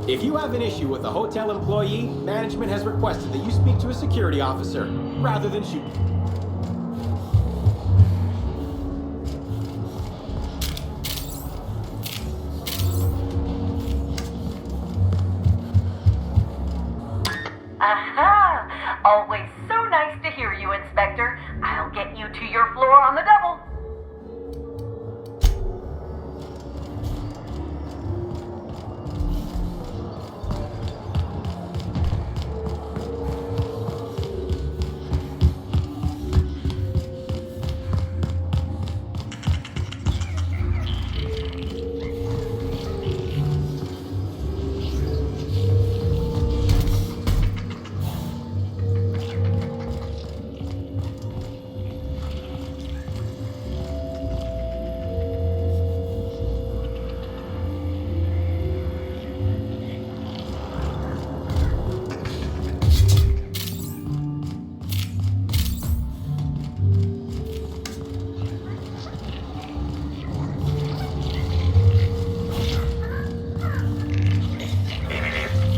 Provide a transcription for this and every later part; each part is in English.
If you have an issue with a hotel employee, management has requested that you speak to a security officer rather than shoot. Aha! Always so nice to hear you, Inspector. I'll get you to your floor on the double.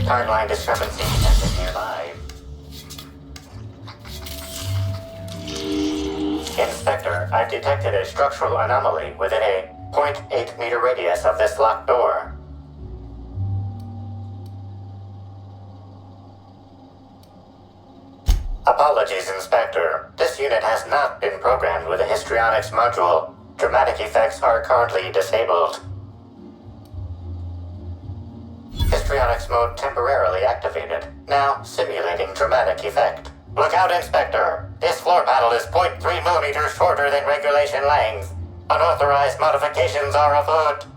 Timeline discrepancy detected nearby. Inspector, I've detected a structural anomaly within a 0.8 meter radius of this locked door. Apologies, Inspector. This unit has not been programmed with a histrionics module. Dramatic effects are currently disabled. Histrionics mode temporarily activated. Now simulating dramatic effect. Look out, Inspector. This floor panel is 0.3 millimeters shorter than regulation length. Unauthorized modifications are afoot.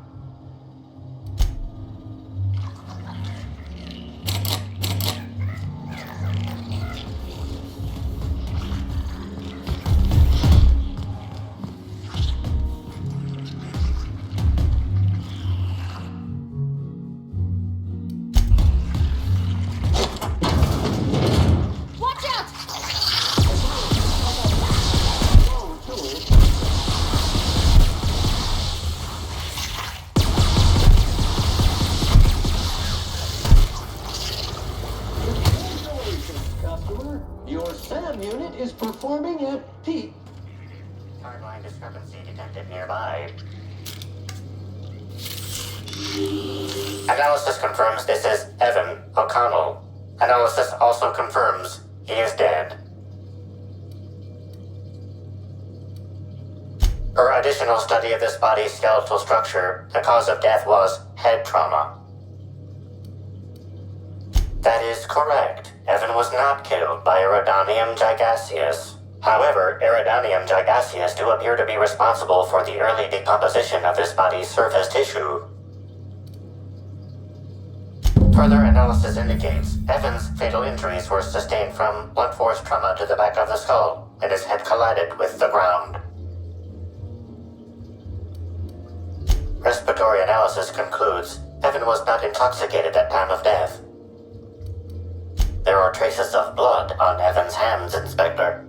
Your SAM unit is performing at peak. Timeline discrepancy detected nearby. Analysis confirms this is Evan O'Connell. Analysis also confirms he is dead. Per additional study of this body's skeletal structure, the cause of death was head trauma. That is correct. Evan was not killed by Iridanium gigaseus. However, Iridanium gigaseus do appear to be responsible for the early decomposition of this body's surface tissue. Further analysis indicates Evan's fatal injuries were sustained from blunt force trauma to the back of the skull, and his head collided with the ground. Respiratory analysis concludes Evan was not intoxicated at time of death. There are traces of blood on Evan's hands, Inspector.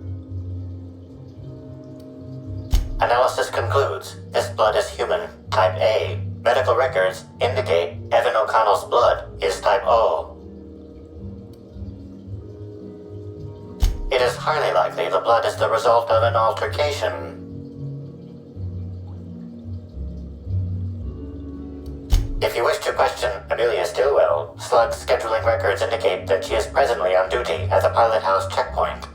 Analysis concludes this blood is human, type A. Medical records indicate Evan O'Connell's blood is type O. It is highly likely the blood is the result of an altercation. If you wish to question Amelia Stillwell, Slug's scheduling records indicate that she is presently on duty at the Pilot House checkpoint.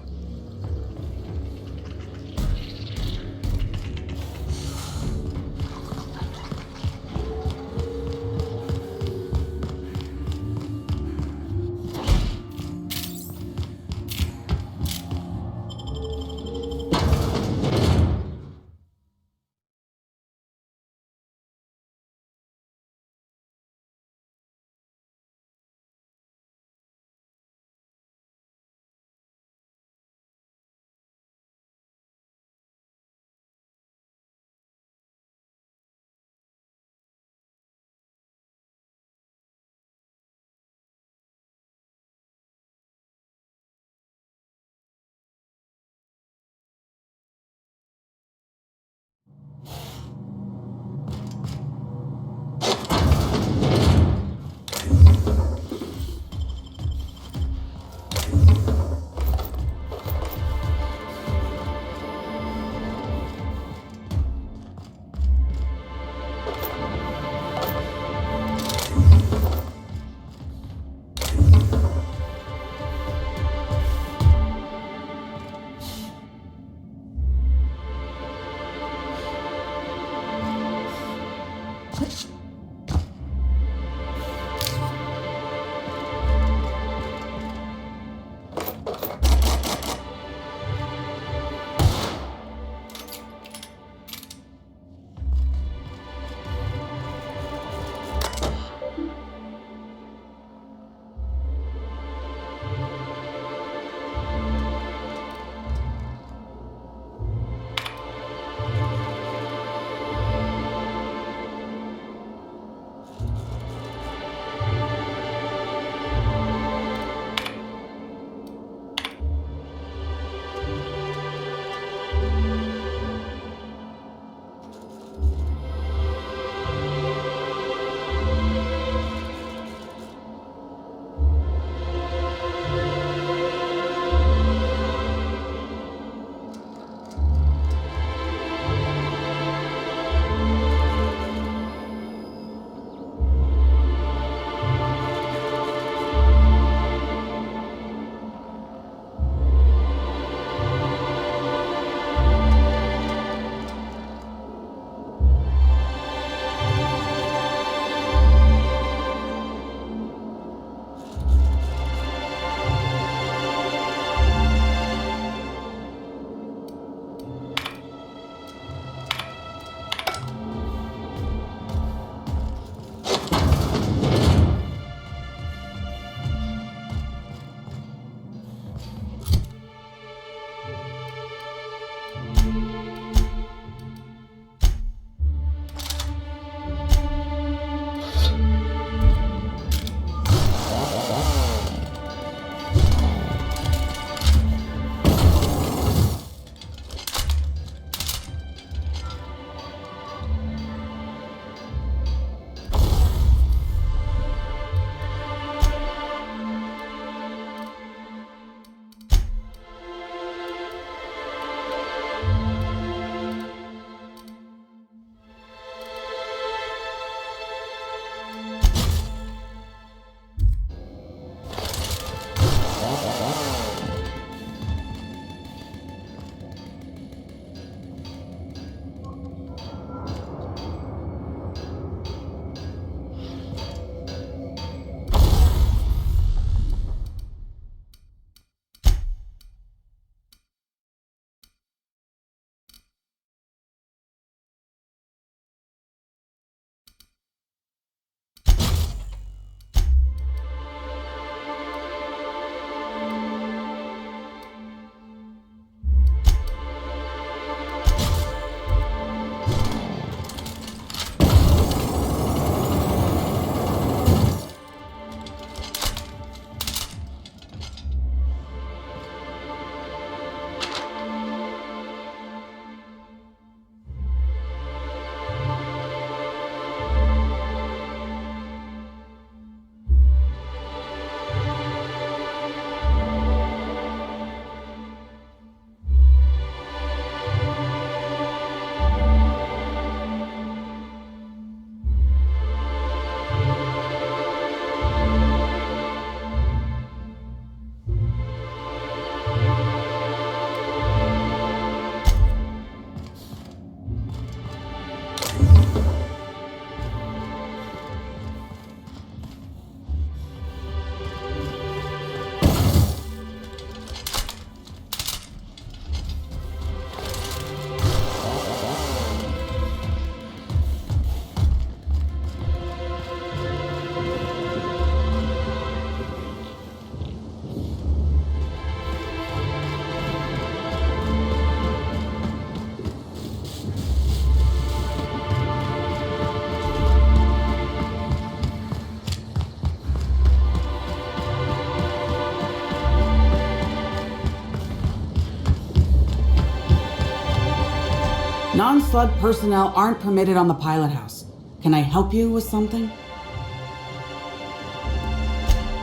Non-slug personnel aren't permitted on the pilot house. Can I help you with something?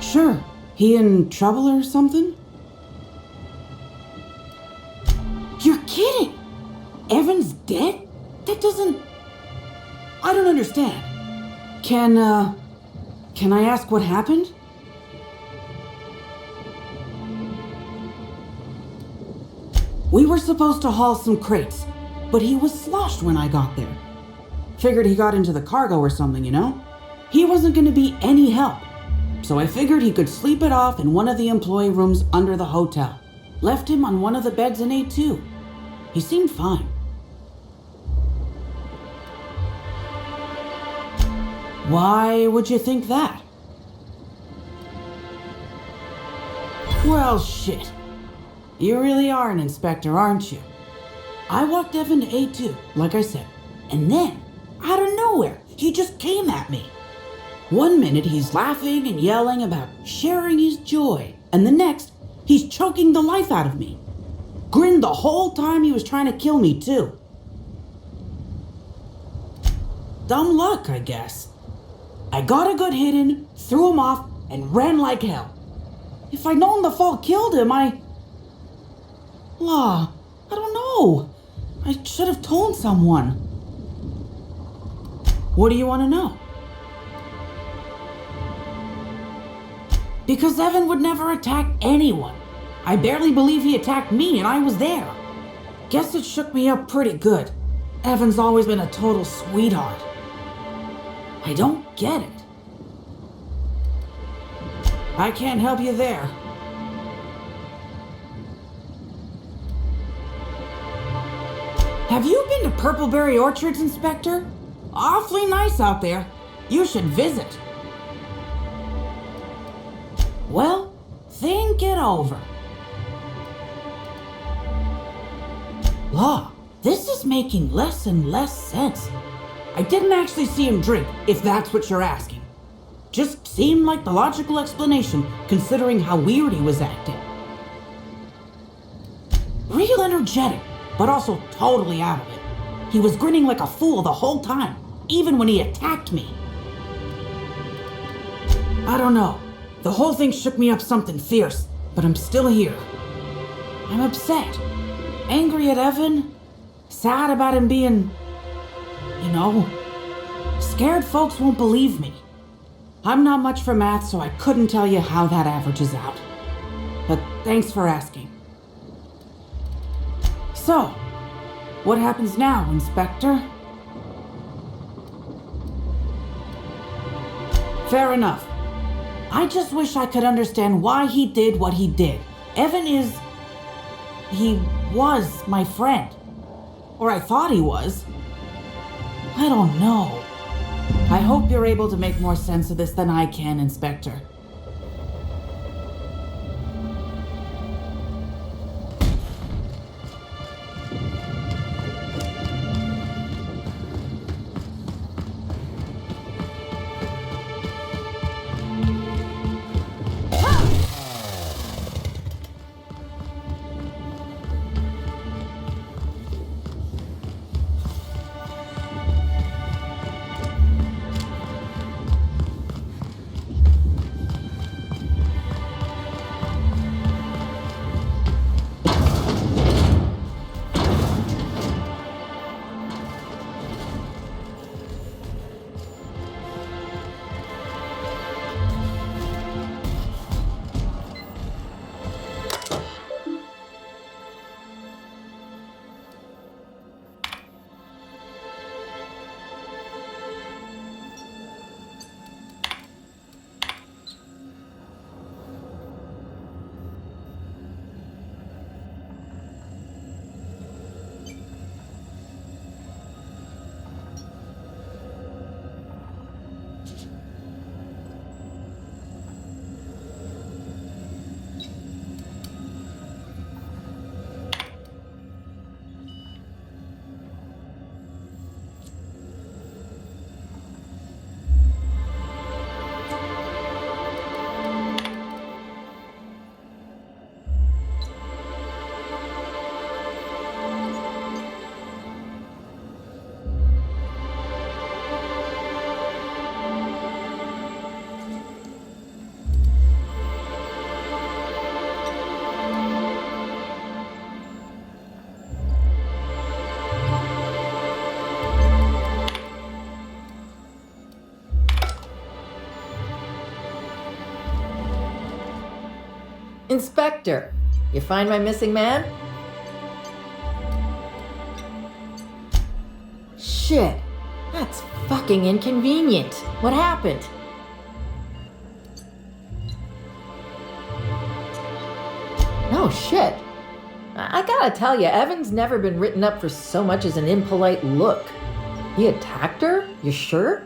Sure. He in trouble or something? You're kidding! Evan's dead? That doesn't... I don't understand. Can I ask what happened? We were supposed to haul some crates, but he was sloshed when I got there. Figured he got into the cargo or something, you know? He wasn't gonna be any help. So I figured he could sleep it off in one of the employee rooms under the hotel. Left him on one of the beds in A2. He seemed fine. Why would you think that? Well, shit. You really are an inspector, aren't you? I walked Evan to A2, like I said, and then, out of nowhere, he just came at me. One minute he's laughing and yelling about sharing his joy, and the next, he's choking the life out of me. Grinned the whole time he was trying to kill me, too. Dumb luck, I guess. I got a good hit in, threw him off, and ran like hell. If I'd known the fall killed him, I don't know. I should have told someone. What do you want to know? Because Evan would never attack anyone. I barely believe he attacked me and I was there. Guess it shook me up pretty good. Evan's always been a total sweetheart. I don't get it. I can't help you there. Have you been to Purpleberry Orchards, Inspector? Awfully nice out there. You should visit. Well, think it over. Law, this is making less and less sense. I didn't actually see him drink, if that's what you're asking. Just seemed like the logical explanation, considering how weird he was acting. Real energetic, but also totally out of it. He was grinning like a fool the whole time, even when he attacked me. I don't know. The whole thing shook me up something fierce, but I'm still here. I'm upset. Angry at Evan. Sad about him being... scared folks won't believe me. I'm not much for math, so I couldn't tell you how that averages out. But thanks for asking. So, what happens now, Inspector? Fair enough. I just wish I could understand why he did what he did. Evan he was my friend. Or I thought he was. I don't know. I hope you're able to make more sense of this than I can, Inspector. Inspector, you find my missing man? Shit, that's fucking inconvenient. What happened? No shit. I gotta tell you, Evan's never been written up for so much as an impolite look. He attacked her? You sure?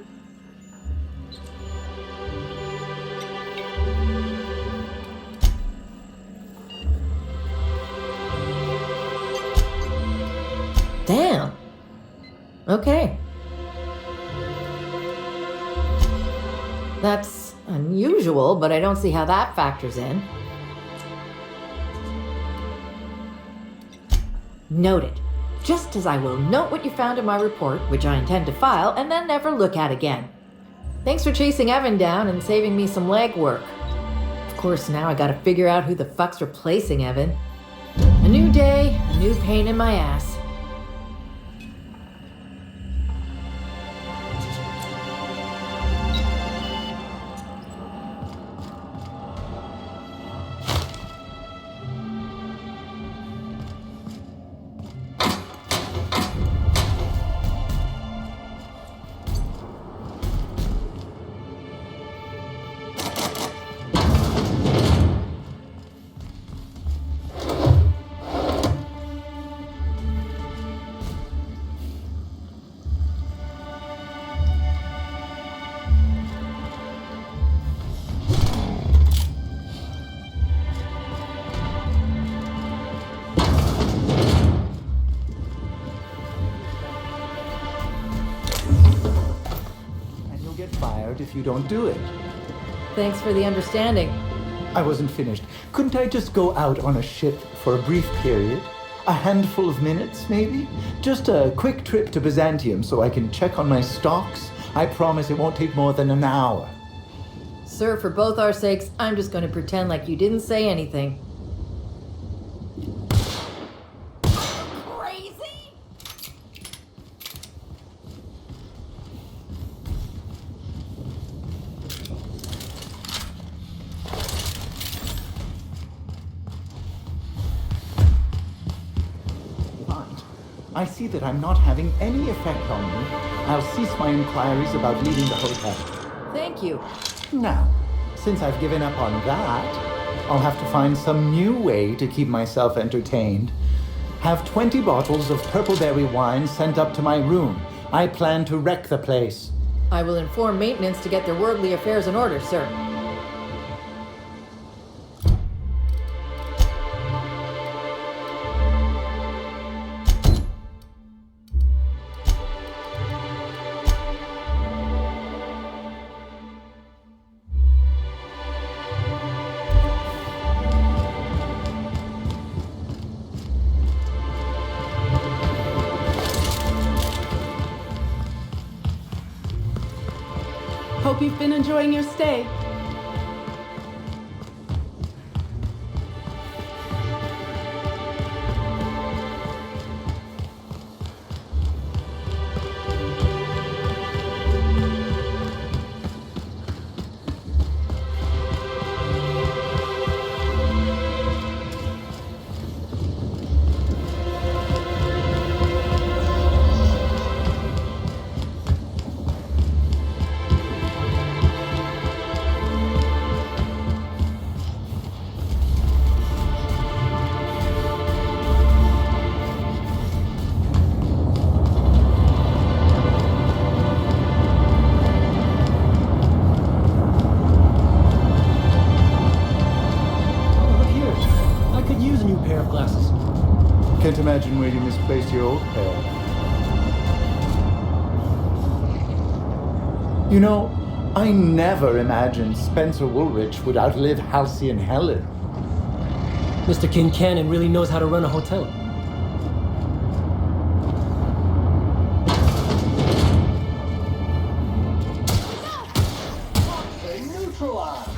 Damn. Okay. That's unusual, but I don't see how that factors in. Noted. Just as I will note what you found in my report, which I intend to file, and then never look at again. Thanks for chasing Evan down and saving me some legwork. Of course, now I gotta figure out who the fuck's replacing Evan. A new day, a new pain in my ass. If you don't do it. Thanks for the understanding. I wasn't finished. Couldn't I just go out on a ship for a brief period? A handful of minutes, maybe? Just a quick trip to Byzantium so I can check on my stocks? I promise it won't take more than an hour. Sir, for both our sakes, I'm just going to pretend like you didn't say anything. Crazy? I see that I'm not having any effect on you. I'll cease my inquiries about leaving the hotel. Thank you. Now, since I've given up on that, I'll have to find some new way to keep myself entertained. Have 20 bottles of purpleberry wine sent up to my room. I plan to wreck the place. I will inform maintenance to get their worldly affairs in order, sir. Hope you've been enjoying your stay. Can't imagine where you misplaced your old pair. You know, I never imagined Spencer Woolrich would outlive Halcyon Helen. Mr. Kincannon really knows how to run a hotel. Neutralized.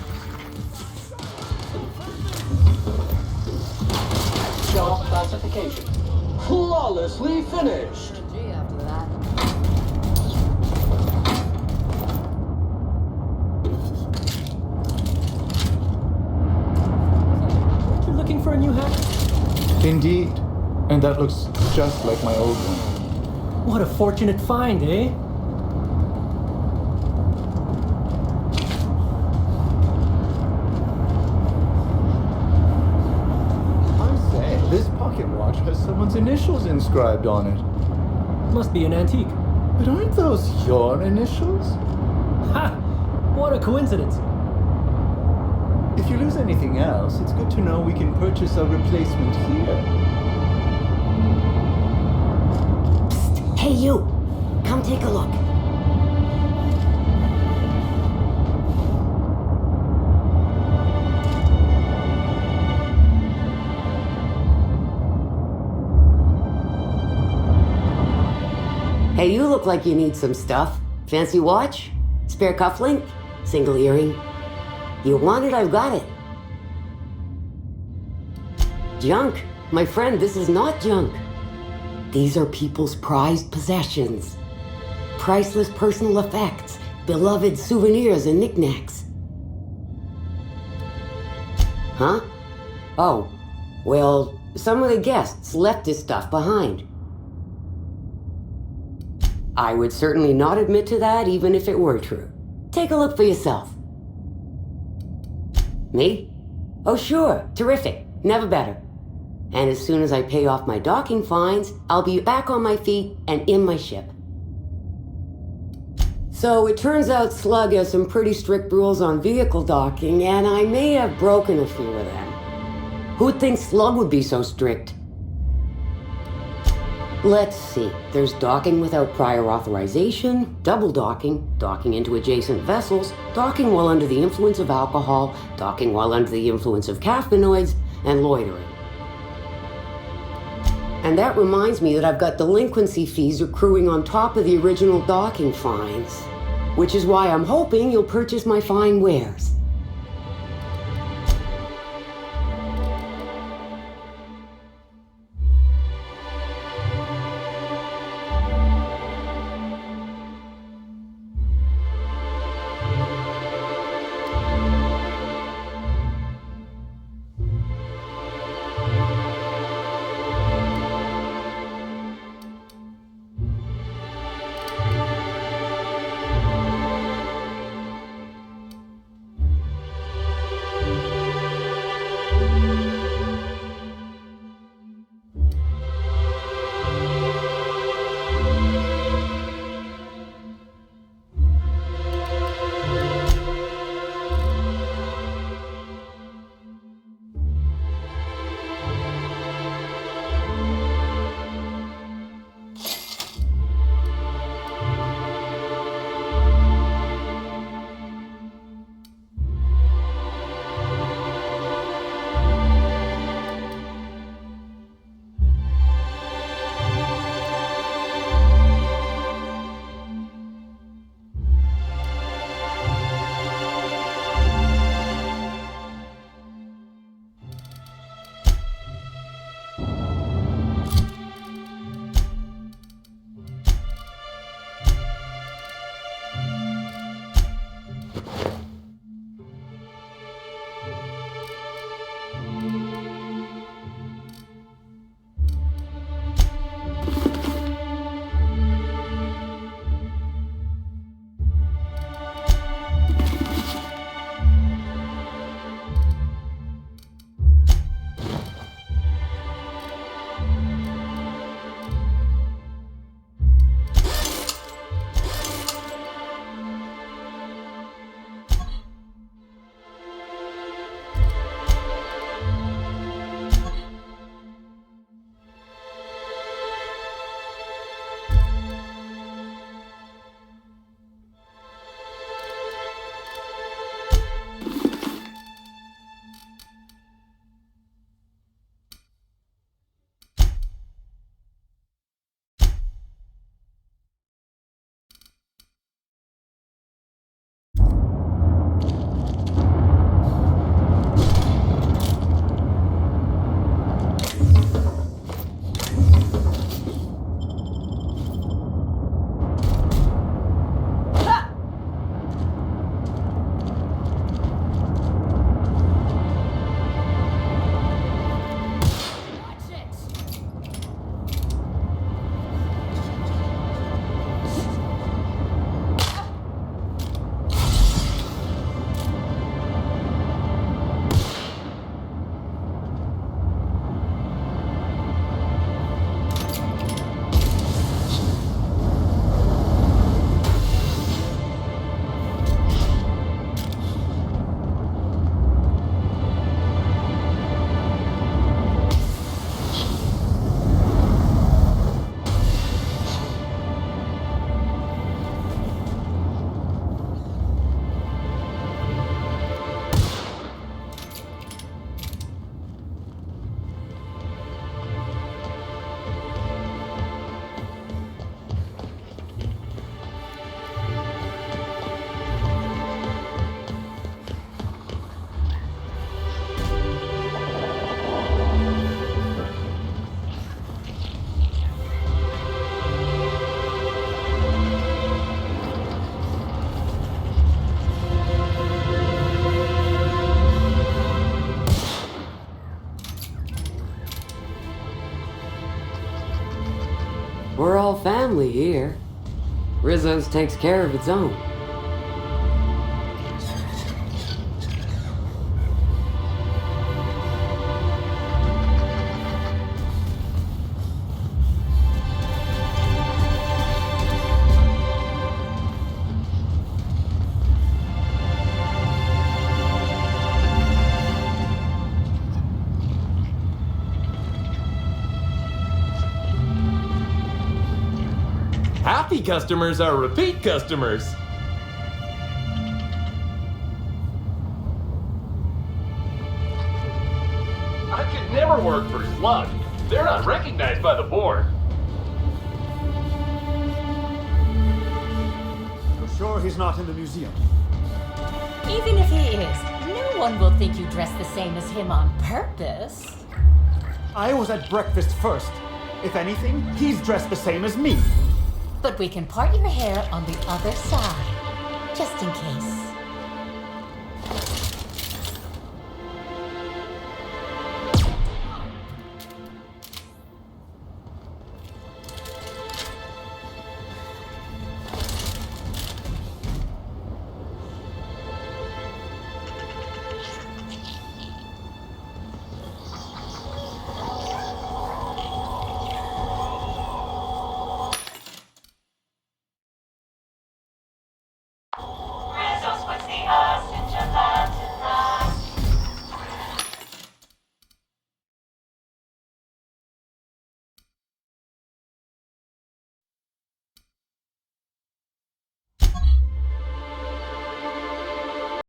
Job classification. Flawlessly finished. Gee, after that. Indeed. And that looks just like my old one. What a fortunate find, eh? I say, this pocket watch has someone's initials inscribed on it. Must be an antique. But aren't those your initials? Ha! What a coincidence. If you lose anything else, it's good to know we can purchase a replacement here. Hey, you! Come take a look. Hey, you look like you need some stuff. Fancy watch? Spare cufflink? Single earring? You want it, I've got it. Junk? My friend, this is not junk. These are people's prized possessions. Priceless personal effects, beloved souvenirs and knickknacks. Huh? Oh, well, some of the guests left this stuff behind. I would certainly not admit to that even if it were true. Take a look for yourself. Me? Oh sure, terrific, never better. And as soon as I pay off my docking fines, I'll be back on my feet and in my ship. So it turns out Slug has some pretty strict rules on vehicle docking, and I may have broken a few of them. Who'd think Slug would be so strict? Let's see. There's docking without prior authorization, double docking, docking into adjacent vessels, docking while under the influence of alcohol, docking while under the influence of caffeinoids, and loitering. And that reminds me that I've got delinquency fees accruing on top of the original docking fines, which is why I'm hoping you'll purchase my fine wares. family here. Rizzo's takes care of its own. Happy customers are repeat customers. I could never work for Slug. They're not recognized by the board. You're sure he's not in the museum? Even if he is, no one will think you dress the same as him on purpose. I was at breakfast first. If anything, he's dressed the same as me. But we can part your hair on the other side, just in case.